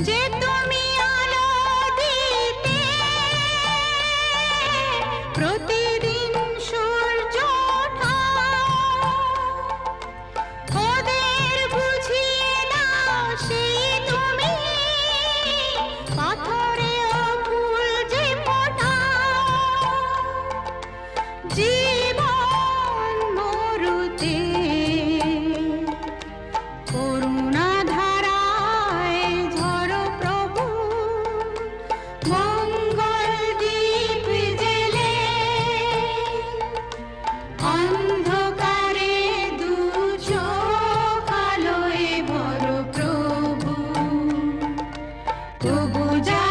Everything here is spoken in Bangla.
যে তুমি আলো দিতে প্রতিদিন সূর্য ওঠাও, ওদের বুঝিয়ে দাও সেই তুমি পাথরেও ফুল যে ফোটাও। জীবন মরুতে করুণা ধারায় ঝরো প্রভু, মঙ্গল দীপ জেলে অন্ধকারে দু চোখ আলোয় ভরো প্রভু। তবু যা